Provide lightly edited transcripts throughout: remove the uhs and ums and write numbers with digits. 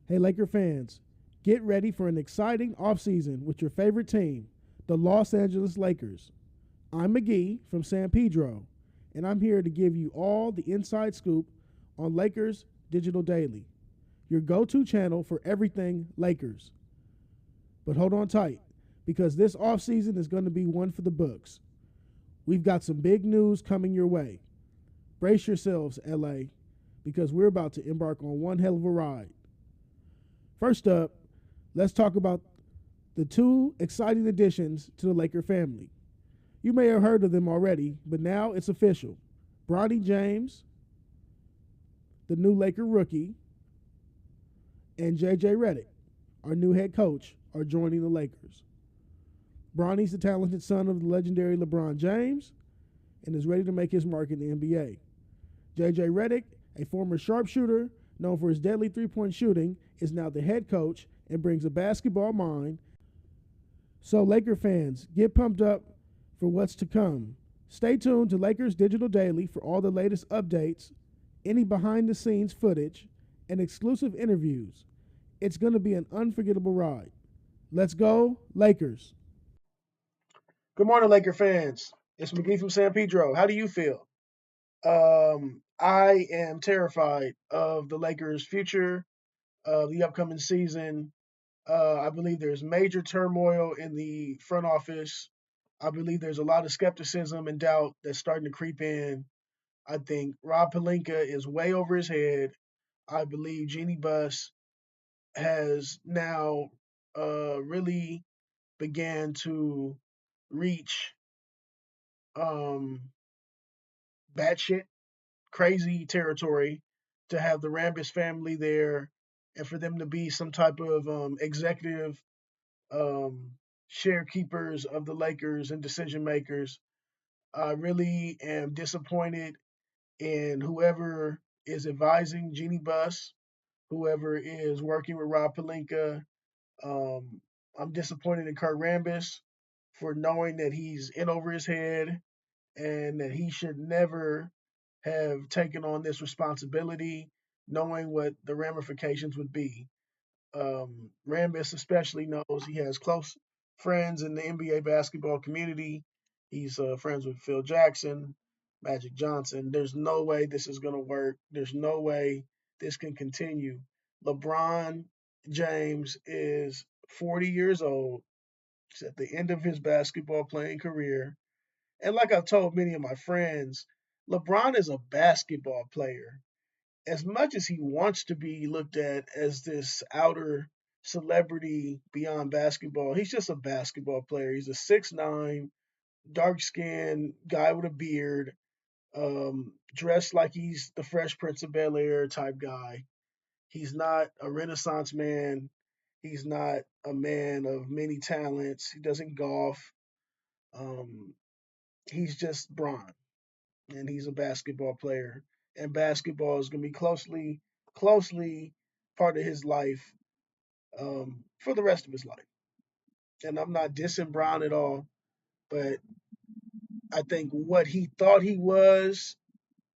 Hey, Laker fans, get ready for an exciting offseason with your favorite team, the Los Angeles Lakers. I'm McGee from San Pedro, and I'm here to give you all the inside scoop on Lakers Digital Daily, your go to channel for everything Lakers. But hold on tight, because this offseason is going to be one for the books. We've got some big news coming your way. Brace yourselves, LA, because we're about to embark on one hell of a ride. First up, let's talk about the two exciting additions to the Laker family. You may have heard of them already, but now it's official. Bronny James, the new Laker rookie, and JJ Redick, our new head coach, are joining the Lakers. Bronny's the talented son of the legendary LeBron James and is ready to make his mark in the NBA. JJ Redick, a former sharpshooter known for his deadly three-point shooting, is now the head coach and brings a basketball mind. So, Laker fans, get pumped up for what's to come. Stay tuned to Lakers Digital Daily for all the latest updates, any behind the scenes footage, and exclusive interviews. It's going to be an unforgettable ride. Let's go, Lakers. Good morning, Laker fans. It's McGee from San Pedro. How do you feel? I am terrified of the Lakers' future, of the upcoming season. I believe there's major turmoil in the front office. I believe there's a lot of skepticism and doubt that's starting to creep in. I think Rob Pelinka is way over his head. I believe Jeannie Buss has now really began to reach um, batshit crazy territory to have the Rambis family there and for them to be some type of executive um, sharekeepers of the Lakers and decision makers. I really am disappointed in whoever is advising Jeannie Buss, whoever is working with Rob Pelinka. Um, I'm disappointed in Kurt Rambis for knowing that he's in over his head and that he should never have taken on this responsibility, knowing what the ramifications would be. Rambis especially knows he has close friends in the NBA basketball community. He's friends with Phil Jackson, Magic Johnson. There's no way this is going to work. There's no way this can continue. LeBron James is 40 years old. He's at the end of his basketball playing career. And like I've told many of my friends, LeBron is a basketball player. As much as he wants to be looked at as this outer celebrity beyond basketball, he's just a basketball player. He's a 6'9", dark skinned guy with a beard, dressed like he's the Fresh Prince of Bel Air type guy. He's not a Renaissance man. He's not a man of many talents. He doesn't golf. Um, he's just Bron, and he's a basketball player. And basketball is going to be closely part of his life for the rest of his life. And I'm not dissing Brown at all, but I think what he thought he was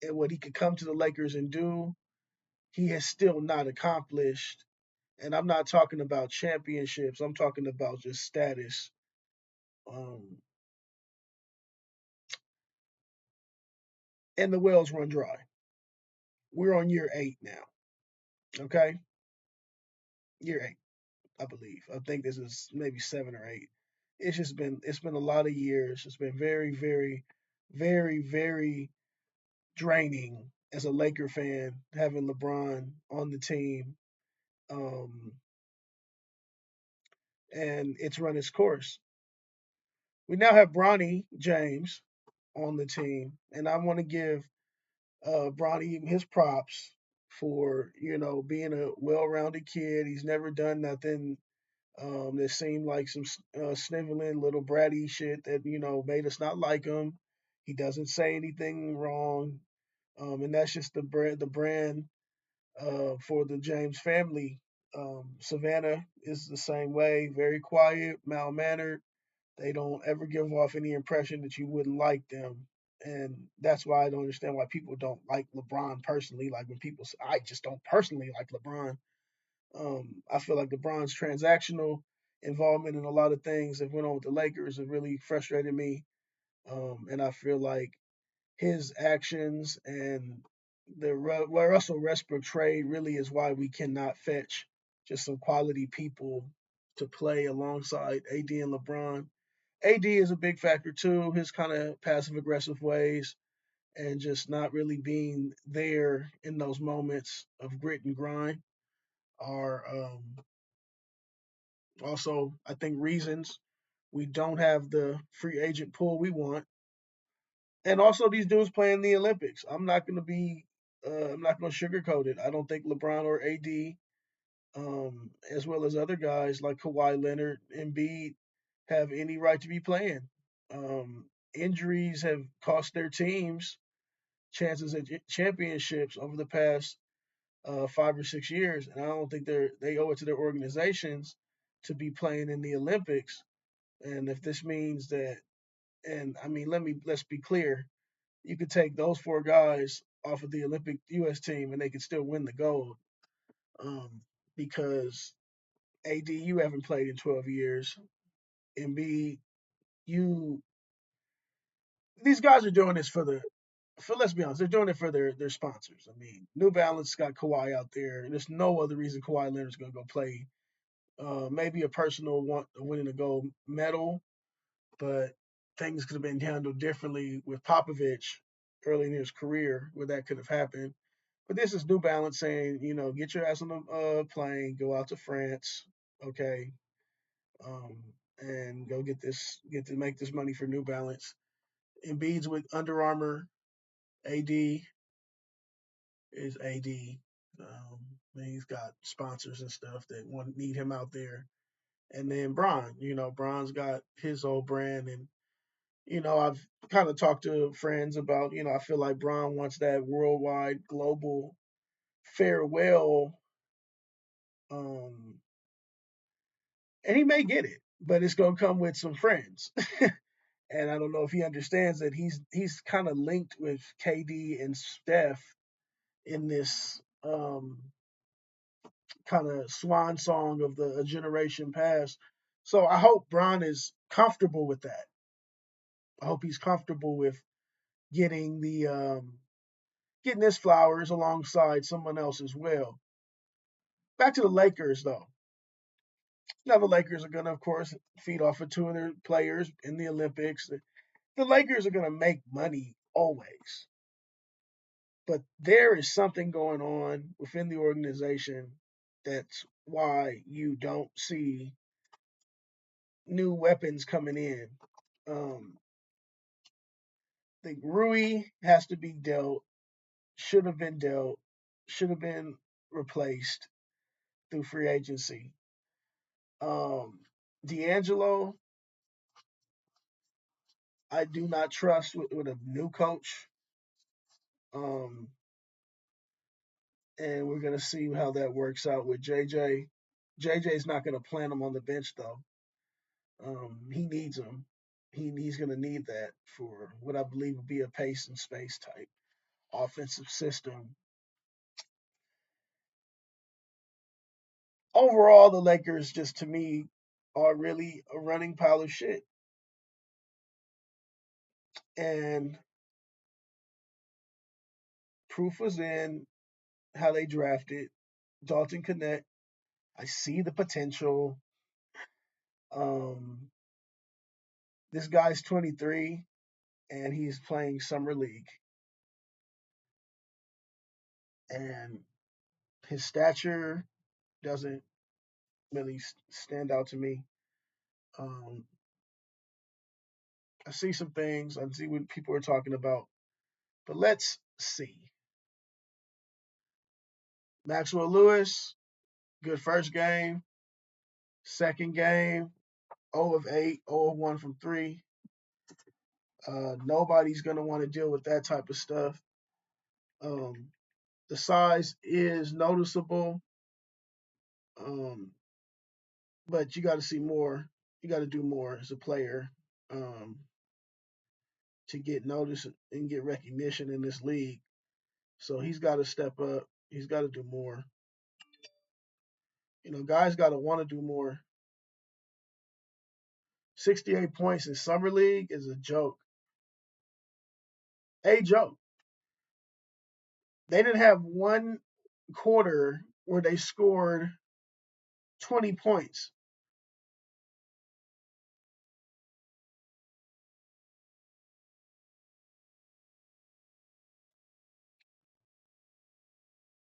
and what he could come to the Lakers and do, he has still not accomplished. And I'm not talking about championships. I'm talking about just status. Um, and the wells run dry. We're on year 8 now. Okay, year 8. I believe. I think this is maybe 7 or 8. It's been a lot of years. It's been very draining as a Laker fan having LeBron on the team, um, and it's run its course. We now have Bronny James on the team, and I want to give Bronny his props for being a well-rounded kid. He's never done nothing that seemed like some sniveling little bratty shit that made us not like him. He doesn't say anything wrong, and that's just the brand for the James family. Savannah is the same way, very quiet, mild mannered. They don't ever give off any impression that you wouldn't like them. And that's why I don't understand why people don't like LeBron personally. Like when people say, I just don't personally like LeBron. I feel like LeBron's transactional involvement in a lot of things that went on with the Lakers have really frustrated me. And I feel like his actions and the Russell Westbrook trade really is why we cannot fetch just some quality people to play alongside AD and LeBron. AD is a big factor too, his kind of passive aggressive ways and just not really being there in those moments of grit and grind are also, I think, reasons we don't have the free agent pool we want. And also, these dudes playing the Olympics. I'm not going to sugarcoat it. I don't think LeBron or AD, as well as other guys like Kawhi Leonard and Embiid, have any right to be playing. Injuries have cost their teams chances at championships over the past 5 or 6 years, and I don't think they owe it to their organizations to be playing in the Olympics. And if this means that, and I mean, let's be clear, you could take those four guys off of the Olympic U.S. team and they could still win the gold, um, because AD, you haven't played in 12 years, and B, you these guys are doing this for let's be honest, they're doing it for their sponsors. I mean, New Balance got Kawhi out there, and there's no other reason Kawhi Leonard's going to go play. Maybe a personal want of winning a gold medal, but things could have been handled differently with Popovich early in his career, where that could have happened. But this is New Balance saying, get your ass on the plane, go out to France, okay, um, and go get to make this money for New Balance. Embiid's with Under Armour. AD is AD. He's got sponsors and stuff that want need him out there. And then Bron, Bron's got his old brand, and I've kind of talked to friends about, I feel like Bron wants that worldwide, global farewell, um, and he may get it, but it's gonna come with some friends. And I don't know if he understands that he's kind of linked with KD and Steph in this kind of swan song of the a generation past. So I hope Bron is comfortable with that. I hope he's comfortable with getting the getting his flowers alongside someone else as well. Back to the Lakers though. Now the Lakers are gonna, of course, feed off of two of their players in the Olympics. The Lakers are gonna make money always, but there is something going on within the organization that's why you don't see new weapons coming in. Um, I think Rui has to be dealt, should have been replaced through free agency. Um, D'Angelo, I do not trust with a new coach. Um, and we're gonna see how that works out with JJ. JJ's not gonna plant him on the bench though. He needs him. He's gonna need that for what I believe will be a pace and space type offensive system. Overall, the Lakers just to me are really a running pile of shit. And proof was in how they drafted Dalton Connect. I see the potential. Um, this guy's 23 and he's playing summer league, and his stature doesn't really stand out to me. Um, I see some things. I see what people are talking about, but let's see. Maxwell Lewis, good first game. Second game, 0 of 8, 0 of 1 from 3. Nobody's going to want to deal with that type of stuff. Um, the size is noticeable, um, but you got to see more. You got to do more as a player, um, to get noticed and get recognition in this league. So he's got to step up. He's got to do more. Guys got to want to do more. 68 points in summer league is a joke. A joke. They didn't have one quarter where they scored 20 points.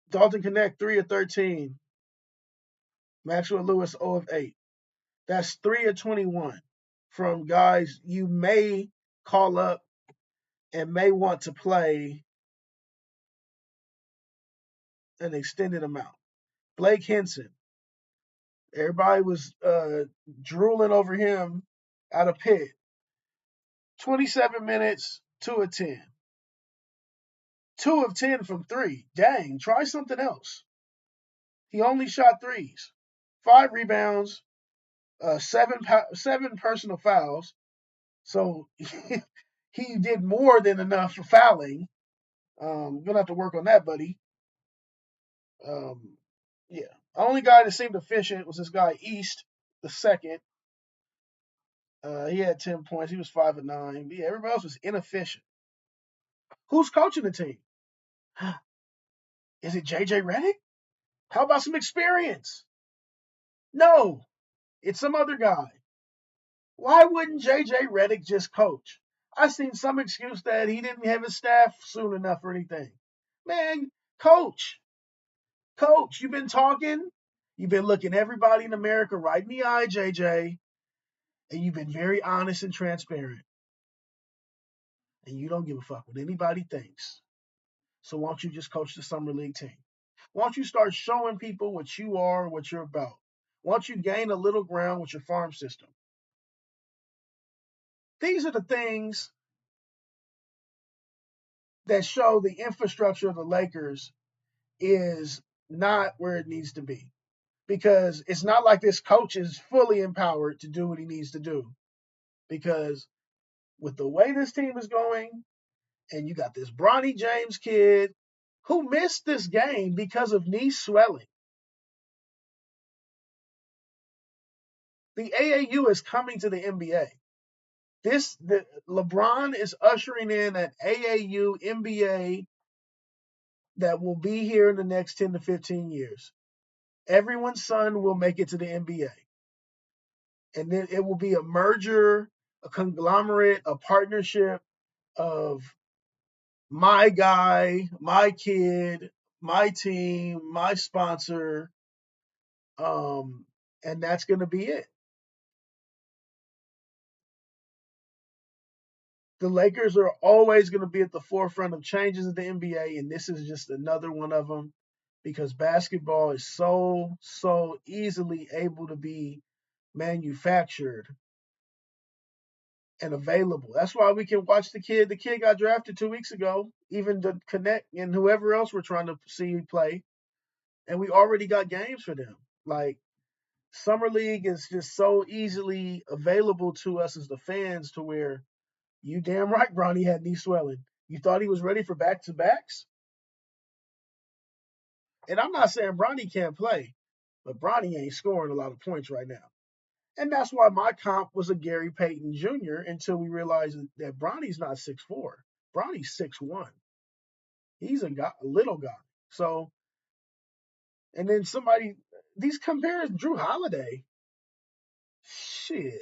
Dalton Connect 3 of 13. Maxwell Lewis 0 of 8. That's 3 of 21 from guys you may call up and may want to play an extended amount. Blake Henson. Everybody was drooling over him out of Pitt. 27 minutes, 2 of 10. 2 of 10 from 3. Dang, try something else. He only shot threes. 5 rebounds, 7 personal fouls. So he did more than enough for fouling. Gonna have to work on that, buddy. Yeah. The only guy that seemed efficient was this guy East, the second. He had 10 points. He was 5 of 9. But yeah, everybody else was inefficient. Who's coaching the team? Is it JJ Redick? How about some experience? No, it's some other guy. Why wouldn't JJ Redick just coach? I seen some excuse that he didn't have his staff soon enough or anything. Man, coach. Coach, you've been talking. You've been looking everybody in America right in the eye, JJ. And you've been very honest and transparent. And you don't give a fuck what anybody thinks. So why don't you just coach the summer league team? Why don't you start showing people what you are, what you're about? Why don't you gain a little ground with your farm system? These are the things that show the infrastructure of the Lakers is not where it needs to be. Because it's not like this coach is fully empowered to do what he needs to do. Because with the way this team is going, and you got this Bronny James kid who missed this game because of knee swelling. The AAU is coming to the NBA. LeBron is ushering in an AAU NBA that will be here in the next 10 to 15 years. Everyone's son will make it to the NBA. And then it will be a merger, a conglomerate, a partnership of my guy, my kid, my team, my sponsor, and that's going to be it. The Lakers are always going to be at the forefront of changes in the NBA, and this is just another one of them because basketball is so easily able to be manufactured and available. That's why we can watch the kid. The kid got drafted 2 weeks ago, even the Connect and whoever else we're trying to see play, and we already got games for them. Like, Summer League is just so easily available to us as the fans to where you damn right Bronny had knee swelling. You thought he was ready for back-to-backs? And I'm not saying Bronny can't play, but Bronny ain't scoring a lot of points right now. And that's why my comp was a Gary Payton Jr. until we realized that Bronny's not 6'4". Bronny's 6'1". He's a little guy. So, and then these compares Drew Holiday. Shit.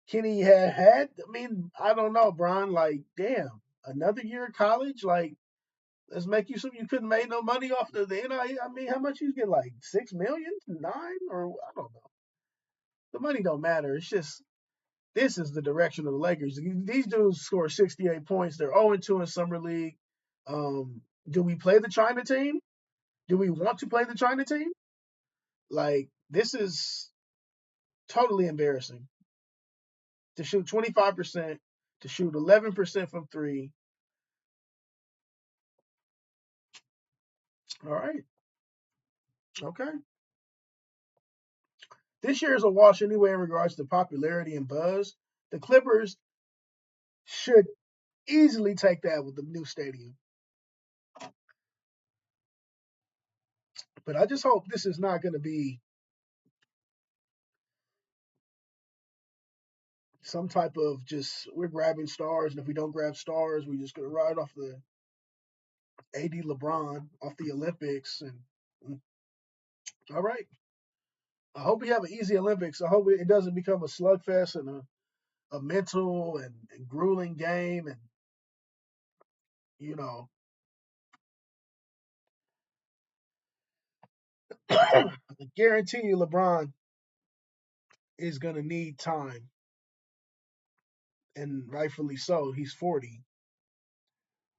Kenny had, I mean, I don't know, Bron. Like, damn, another year of college? Like, let's make you something you couldn't make no money off the NIL. I mean, how much you get? Like 6 million, 9, or I don't know. The money don't matter. It's just this is the direction of the Lakers. These dudes score 68 points. They're 0-2 in summer league. Do we play the China team? Do we want to play the China team? Like, this is totally embarrassing. To shoot 25%, to shoot 11% from 3. All right. Okay. This year is a wash anyway in regards to popularity and buzz. The Clippers should easily take that with the new stadium. But I just hope this is not going to be some type of just we're grabbing stars, and if we don't grab stars, we're just going to ride off the AD LeBron off the Olympics. And all right, I hope we have an easy Olympics. I hope it doesn't become a slugfest and a mental and grueling game, and you know, I guarantee you, LeBron is going to need time, and rightfully so. He's 40,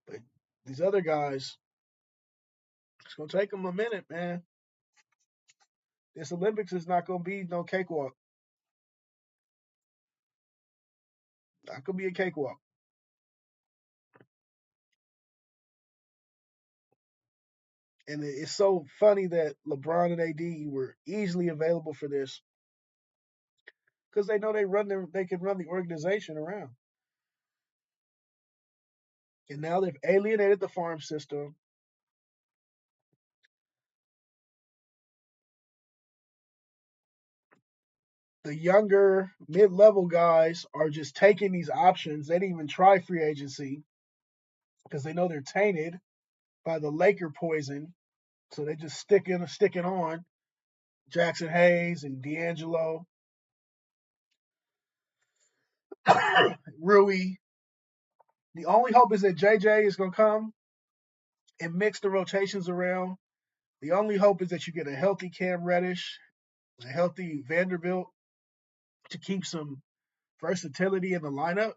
but these other guys, it's going to take them a minute, man. This Olympics is not going to be no cakewalk. Not going to be a cakewalk. And it's so funny that LeBron and AD were easily available for this because they know they can run the organization around. And now they've alienated the farm system. The younger mid-level guys are just taking these options. They didn't even try free agency because they know they're tainted by the Laker poison. So they just sticking on Jackson Hayes and D'Angelo, Rui. The only hope is that JJ is gonna come and mix the rotations around. The only hope is that you get a healthy Cam Reddish, a healthy Vanderbilt to keep some versatility in the lineup.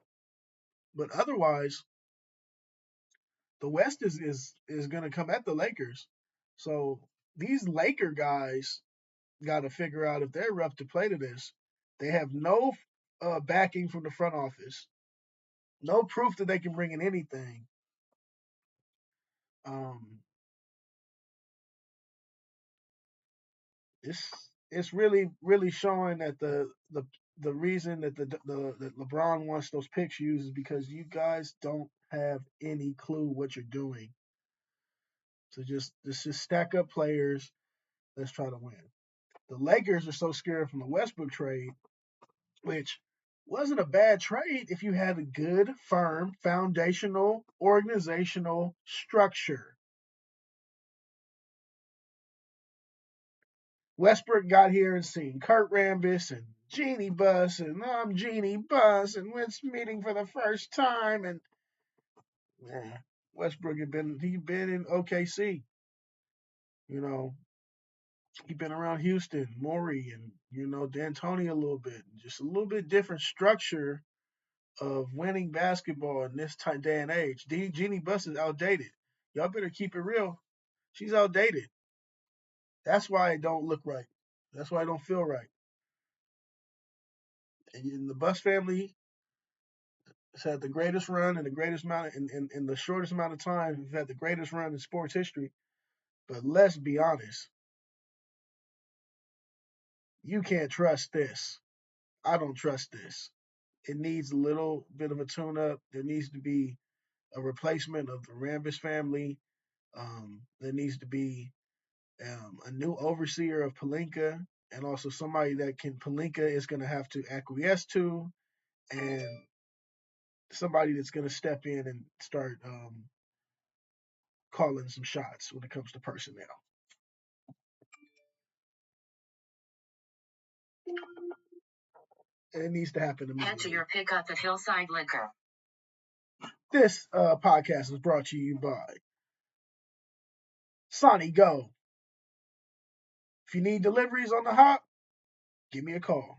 But otherwise, the West is going to come at the Lakers. So these Laker guys got to figure out if they're up to play to this. They have no backing from the front office, no proof that they can bring in anything. Um, it's really showing that the reason that that LeBron wants those picks used is because you guys don't have any clue what you're doing. So just stack up players. Let's try to win. The Lakers are so scared from the Westbrook trade, which wasn't a bad trade if you had a good, firm, foundational, organizational structure. Westbrook got here and seen Kurt Rambis and Jeannie Buss and I'm Jeannie Buss and we're meeting for the first time and Westbrook he'd been in OKC. You know, he'd been around Houston, Morey, and D'Antoni a little bit. Just a little bit different structure of winning basketball in this day and age. Jeannie Buss is outdated. Y'all better keep it real. She's outdated. That's why it don't look right. That's why it don't feel right. And the Buss family has had the greatest run and the greatest amount in the shortest amount of time. We've had the greatest run in sports history. But let's be honest. You can't trust this. I don't trust this. It needs a little bit of a tune-up. There needs to be a replacement of the Rambis family. There needs to be a new overseer of Palinka, and also somebody that Palinka is going to have to acquiesce to, and somebody that's going to step in and start calling some shots when it comes to personnel. And it needs to happen immediately. Head to your pickup at Hillside Liquor. This podcast is brought to you by Sonny Go. If you need deliveries on the hop, give me a call.